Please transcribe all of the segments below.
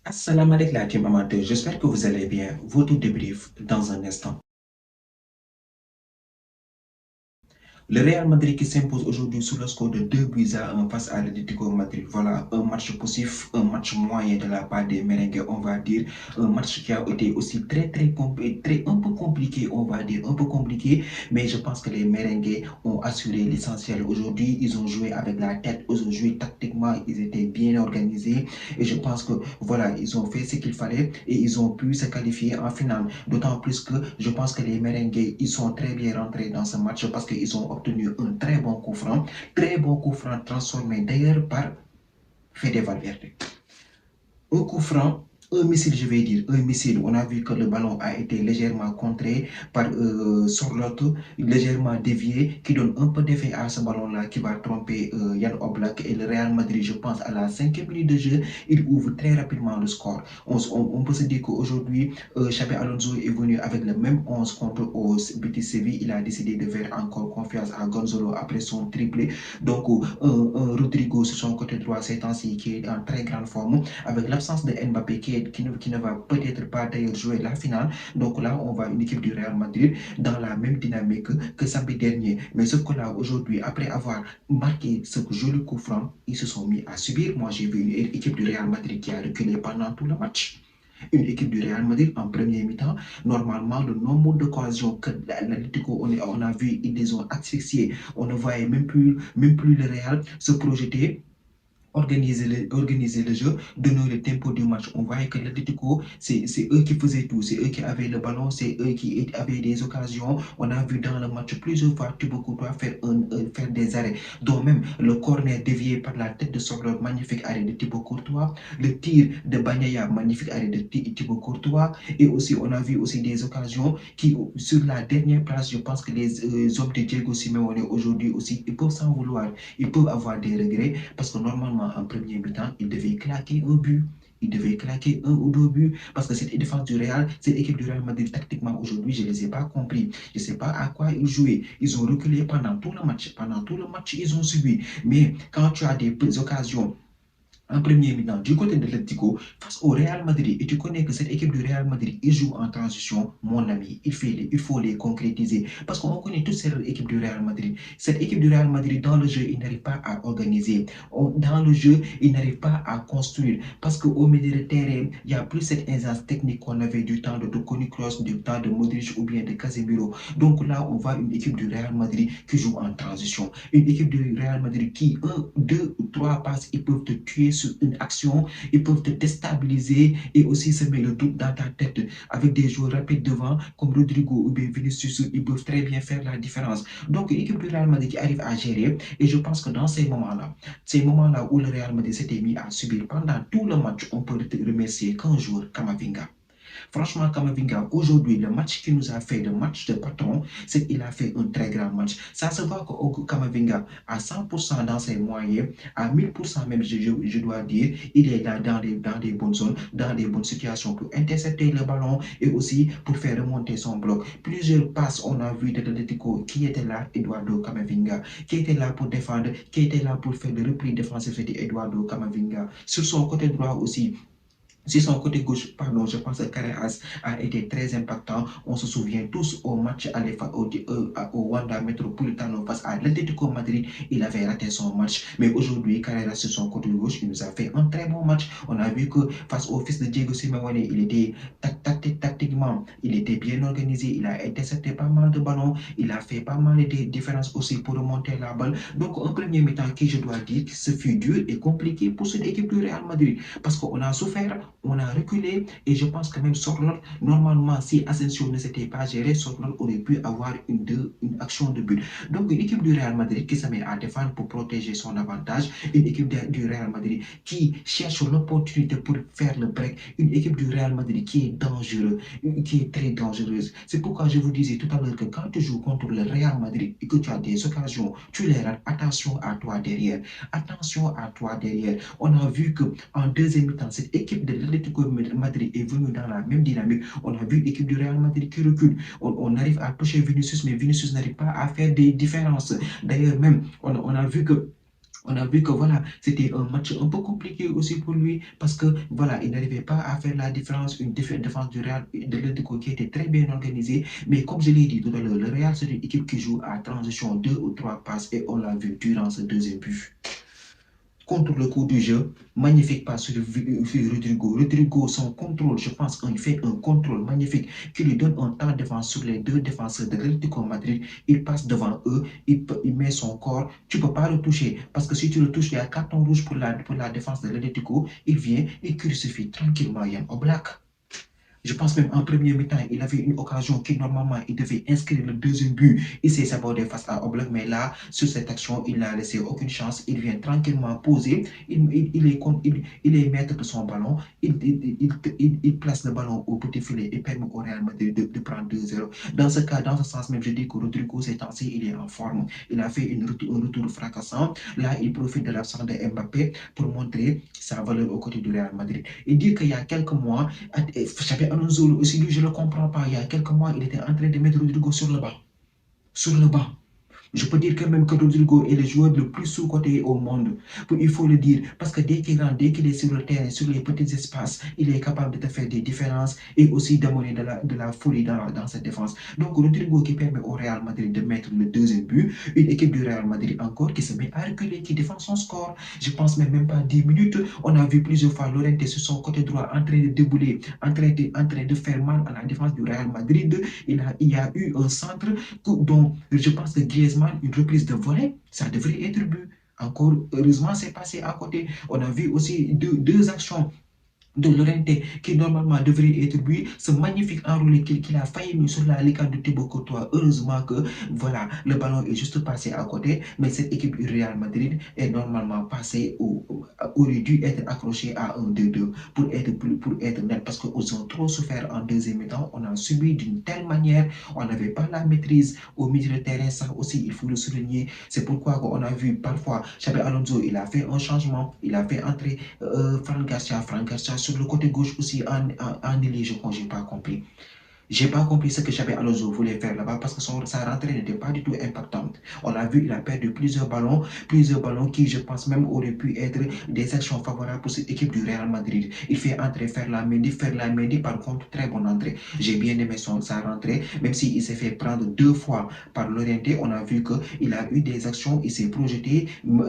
Assalamu alaikum la team amateur, j'espère que vous allez bien. Votre débrief dans un instant. Le Real Madrid qui s'impose aujourd'hui sur le score de 2 buts à 1 face à l'Atlético Madrid. Voilà, un match poussif, un match moyen de la part des merengues, on va dire. Un match qui a été aussi un peu compliqué, on va dire, un peu compliqué. Mais je pense que les merengues ont assuré l'essentiel. Aujourd'hui, ils ont joué avec la tête, ils ont joué tactiquement, ils étaient bien organisés. Et je pense que, voilà, ils ont fait ce qu'il fallait et ils ont pu se qualifier en finale. D'autant plus que je pense que les merengues, ils sont très bien rentrés dans ce match parce qu'ils ont obtenu un très bon coup franc transformé d'ailleurs par Fede Valverde. Un coup franc, un missile, je vais dire, un missile. On a vu que le ballon a été légèrement contré par Sorloth, légèrement dévié, qui donne un peu d'effet à ce ballon-là, qui va tromper Yann Oblak. Et le Real Madrid, je pense, à la 5e minute de jeu, il ouvre très rapidement le score. On peut se dire qu'aujourd'hui, Xabi Alonso est venu avec le même 11 contre au Betis Séville. Il a décidé de faire encore confiance à Gonzalo après son triplé. Donc, Rodrigo sur son côté droit, ces temps-ci, qui est en très grande forme, avec l'absence de Mbappé qui ne va peut-être pas d'ailleurs jouer la finale. Donc là, on voit une équipe du Real Madrid dans la même dynamique que samedi dernier. Mais sauf que là, aujourd'hui, après avoir marqué ce joli coup franc, ils se sont mis à subir. Moi, j'ai vu une équipe du Real Madrid qui a reculé pendant tout le match. Une équipe du Real Madrid en premier mi-temps, normalement, le nombre d'occasions que l'Atlético, on a vu, ils les ont asphyxiés. On ne voyait même plus le Real se projeter. Organiser le jeu, donner le tempo du match. On voyait que l'Atlético, c'est eux qui faisaient tout, c'est eux qui avaient le ballon, c'est eux qui avaient des occasions. On a vu dans le match plusieurs fois Thibaut Courtois faire des arrêts, dont même le corner dévié par la tête de Sorloth, magnifique arrêt de Thibaut Courtois, le tir de Bagnaia, magnifique arrêt de Thibaut Courtois, et aussi on a vu aussi des occasions qui, sur la dernière place, je pense que les hommes de Diego Simeone aujourd'hui aussi, ils peuvent s'en vouloir, ils peuvent avoir des regrets, parce que normalement, en premier mi-temps, il devait claquer un but. Il devait claquer un ou deux buts parce que cette défense du Real, cette équipe du Real Madrid, tactiquement aujourd'hui, je ne les ai pas compris. Je ne sais pas à quoi ils jouaient. Ils ont reculé pendant tout le match. Pendant tout le match, ils ont subi. Mais quand tu as des occasions en premier mi-temps du côté de l'Atlético face au Real Madrid, et tu connais que cette équipe du Real Madrid, il joue en transition, mon ami, il faut les concrétiser, parce qu'on connaît toute cette équipe du Real Madrid. Cette équipe du Real Madrid, dans le jeu, il n'arrive pas à organiser. Dans le jeu, il n'arrive pas à construire, parce qu'au milieu de terrain, il n'y a plus cette aisance technique qu'on avait du temps de Toni Kroos, du temps de Modric ou bien de Casemiro. Donc là, on voit une équipe du Real Madrid qui joue en transition. Une équipe du Real Madrid qui, 1, 2 ou 3 passes, ils peuvent te tuer sur une action, ils peuvent te déstabiliser et aussi semer le doute dans ta tête. Avec des joueurs rapides devant, comme Rodrigo ou bien Vinicius, ils peuvent très bien faire la différence. Donc, l'équipe du Real Madrid qui arrive à gérer, et je pense que dans ces moments-là où le Real Madrid s'était mis à subir pendant tout le match, on peut remercier qu'un joueur, Camavinga. Franchement, Kamavinga, aujourd'hui, le match qu'il nous a fait, le match de patron, c'est qu'il a fait un très grand match. Ça se voit que Kamavinga, à 100% dans ses moyens, à 1000% même, je dois dire, il est là dans des bonnes zones, dans des bonnes situations pour intercepter le ballon et aussi pour faire remonter son bloc. Plusieurs passes, on a vu de l'Atlético qui était là, Eduardo Camavinga, qui était là pour défendre, qui était là pour faire le repli défensif, c'était Eduardo Camavinga. Sur son côté droit aussi, si son côté gauche, pardon, je pense que Carreras a été très impactant. On se souvient tous au match au Wanda Metropolitano face à l'Atlético Madrid. Il avait raté son match. Mais aujourd'hui, Carreras sur son côté gauche, il nous a fait un très bon match. On a vu que face au fils de Diego Simeone, il était tactiquement, il était bien organisé. Il a intercepté pas mal de ballons. Il a fait pas mal de différences aussi pour remonter la balle. Donc, un premier mi-temps qui, je dois dire, ce fut dur et compliqué pour cette équipe du Real Madrid. Parce qu'on a souffert, on a reculé, et je pense que même Sorloth, normalement, si Asensio ne s'était pas géré, Sorloth aurait pu avoir une action de but. Donc, une équipe du Real Madrid qui se met à défendre pour protéger son avantage, une équipe du Real Madrid qui cherche l'opportunité pour faire le break, une équipe du Real Madrid qui est dangereuse, qui est très dangereuse. C'est pourquoi je vous disais tout à l'heure que quand tu joues contre le Real Madrid et que tu as des occasions, tu les rates, attention à toi derrière. Attention à toi derrière. On a vu qu'en deuxième mi-temps, cette équipe de l'Atlético Madrid est venue dans la même dynamique. On a vu l'équipe du Real Madrid qui recule. On arrive à toucher Vinicius, mais Vinicius n'arrive pas à faire des différences. D'ailleurs, même, on a vu que On a vu que voilà, c'était un match un peu compliqué aussi pour lui parce que voilà, il n'arrivait pas à faire la différence, une défense du Real de l'Atlético qui était très bien organisée. Mais comme je l'ai dit tout à l'heure, le Real, c'est une équipe qui joue à transition 2 ou 3 passes et on l'a vu durant ce deuxième but. Contre le coup du jeu, magnifique passe sur Rodrigo. Rodrigo, son contrôle, je pense qu'il fait un contrôle magnifique qui lui donne un temps de défense sur les deux défenseurs de l'Atlético Madrid. Il passe devant eux, il met son corps. Tu ne peux pas le toucher parce que si tu le touches, il y a carton rouge pour la défense de l'Atlético. Il vient, il crucifie tranquillement Yann Oblak. Je pense même en premier mi-temps, il avait une occasion qui normalement il devait inscrire le deuxième but. Il s'est sabordé face à Oblak, mais là, sur cette action, il n'a laissé aucune chance. Il vient tranquillement poser. Il est maître de son ballon. Il place le ballon au petit filet et permet au Real Madrid de prendre 2-0. Dans ce cas, dans ce sens même, je dis que Rodrigo, ces temps-ci, il est en forme. Il a fait un retour fracassant. Là, il profite de l'absence de Mbappé pour montrer sa valeur aux côtés du Real Madrid. Et dire qu'il y a quelques mois, Xabi Alonso aussi, lui, je ne le comprends pas. Il y a quelques mois, il était en train de mettre Rodrigo sur le banc. Sur le banc. Je peux dire que même que Rodrigo est le joueur le plus sous-coté au monde. Il faut le dire. Parce que dès qu'il rentre, dès qu'il est sur le terrain, sur les petits espaces, il est capable de te faire des différences et aussi d'amener de la folie dans cette défense. Donc, Rodrigo qui permet au Real Madrid de mettre le deuxième but. Une équipe du Real Madrid encore qui se met à reculer, qui défend son score. Je pense même pas 10 minutes. On a vu plusieurs fois Llorente sur son côté droit en train de débouler, en train de faire mal à la défense du Real Madrid. Il y a eu un centre dont je pense que Griezmann, une reprise de volet, ça devrait être but. Encore, heureusement, c'est passé à côté. On a vu aussi deux actions de Llorente qui normalement devrait être lui, ce magnifique enroulé qu'il a failli mis sur la lucarne de Thibaut Courtois. Heureusement que voilà, le ballon est juste passé à côté, mais cette équipe du Real Madrid est normalement passée aurait dû être accrochée à un 2-2 pour être net parce qu'ils ont trop souffert en deuxième mi-temps. On a subi d'une telle manière, on n'avait pas la maîtrise au milieu de terrain, ça aussi il faut le souligner. C'est pourquoi on a vu parfois Xabi Alonso, il a fait un changement, il a fait entrer Fran Garcia sur le côté gauche aussi en ailier, je n'ai pas compris. J'ai pas compris ce que Xabi Alonso voulait faire là-bas parce que sa rentrée n'était pas du tout impactante. On l'a vu, il a perdu plusieurs ballons qui, je pense même, auraient pu être des actions favorables pour cette équipe du Real Madrid. Il fait entrer Ferland-Mendy, par contre, très bonne entrée. J'ai bien aimé sa rentrée, même s'il s'est fait prendre 2 fois par l'orienté. On a vu qu'il a eu des actions, il s'est projeté.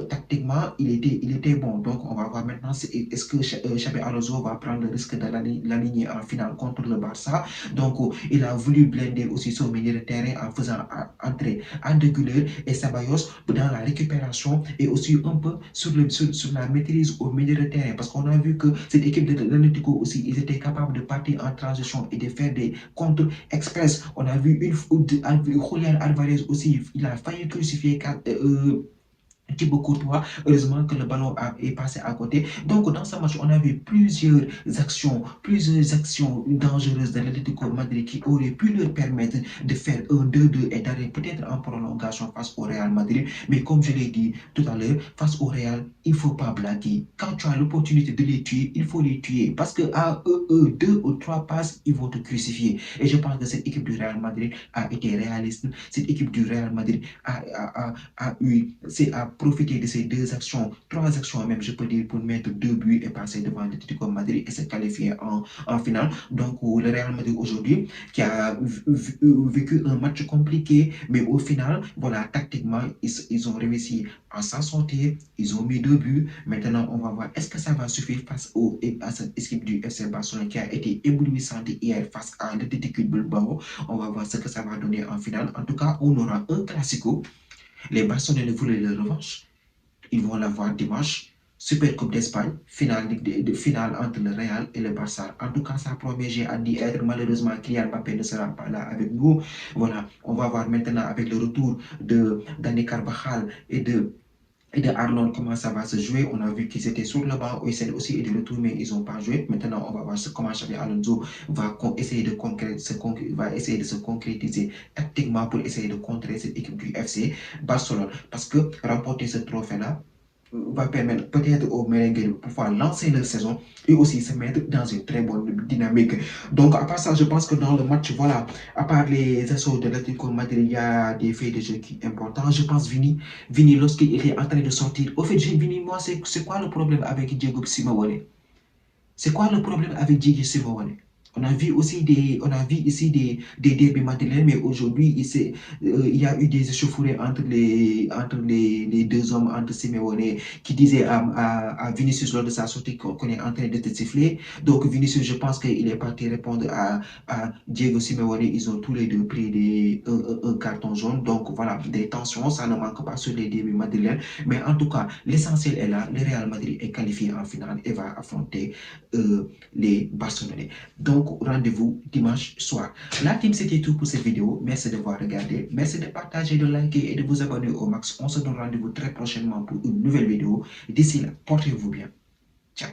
Tactiquement, il était bon. Donc, on va voir maintenant, est-ce que Xabi Alonso va prendre le risque de l'aligner en finale contre le Barça. Donc, il a voulu blender aussi son milieu de terrain en faisant entrer Andeguler et Ceballos dans la récupération et aussi un peu sur la maîtrise au milieu de terrain. Parce qu'on a vu que cette équipe de l'Atlético aussi, ils étaient capables de partir en transition et de faire des contres express. On a vu Julian Alvarez aussi, il a failli crucifier Thibaut Courtois, heureusement que le ballon est passé à côté. Donc, dans ce match, on a vu plusieurs actions dangereuses de l'Atlético Madrid qui auraient pu leur permettre de faire un 2-2 et d'aller peut-être en prolongation face au Real Madrid. Mais comme je l'ai dit tout à l'heure, face au Real, il ne faut pas blaguer. Quand tu as l'opportunité de les tuer, il faut les tuer. Parce qu'à eux, 2 ou 3 passes, ils vont te crucifier. Et je pense que cette équipe du Real Madrid a été réaliste. Cette équipe du Real Madrid a profiter de ces 3 actions même, je peux dire, pour mettre 2 buts et passer devant l'Atlético Madrid et se qualifier en finale. Donc, le Real Madrid aujourd'hui, qui a vécu un match compliqué, mais au final, voilà, tactiquement, ils ont réussi à s'en sortir. Ils ont mis 2 buts. Maintenant, on va voir est-ce que ça va suffire face à cette équipe du FC Barcelone qui a été éblouissante hier face à l'Atlético Bilbao. On va voir ce que ça va donner en finale. En tout cas, on aura un classico. Les Barcelonais voulaient leur revanche. Ils vont l'avoir dimanche. Super Coupe d'Espagne, finale entre le Real et le Barça. En tout cas, ça promet, j'ai dit être. Malheureusement, Kylian Mbappé ne sera pas là avec nous. Voilà, on va voir maintenant avec le retour de Dani Carvajal et de Arnold comment ça va se jouer. On a vu qu'ils étaient sur le banc, Oysel aussi est de retour, mais ils n'ont pas joué. Maintenant, on va voir comment Xabi Alonso va essayer de se concrétiser tactiquement pour essayer de contrer cette équipe du FC Barcelone. Parce que remporter ce trophée-là, va permettre peut-être aux merengues de pouvoir lancer leur saison et aussi se mettre dans une très bonne dynamique. Donc, à part ça, je pense que dans le match, voilà, à part les assauts de l'Atlético Madrid, il y a des faits de jeu qui importants. Je pense Vini, lorsqu'il était en train de sortir, au fait, Vini, moi, c'est quoi le problème avec Diego Simeone? C'est quoi le problème avec Diego Simeone? On a vu aussi on a vu ici des débuts madrilènes, mais aujourd'hui, il y a eu des échauffourées entre les deux hommes, entre Simeone, qui disait à Vinicius lors de sa sortie qu'on est en train de te siffler. Donc, Vinicius, je pense qu'il est parti répondre à Diego Simeone. Ils ont tous les deux pris un carton jaune. Donc, voilà, des tensions, ça ne manque pas sur les débuts madrilènes. Mais en tout cas, l'essentiel est là. Le Real Madrid est qualifié en finale et va affronter les Barcelonais. Donc, rendez-vous dimanche soir. La team, c'était tout pour cette vidéo. Merci d'avoir regardé. Merci de partager, de liker et de vous abonner au max. On se donne rendez-vous très prochainement pour une nouvelle vidéo. D'ici là, portez-vous bien. Ciao.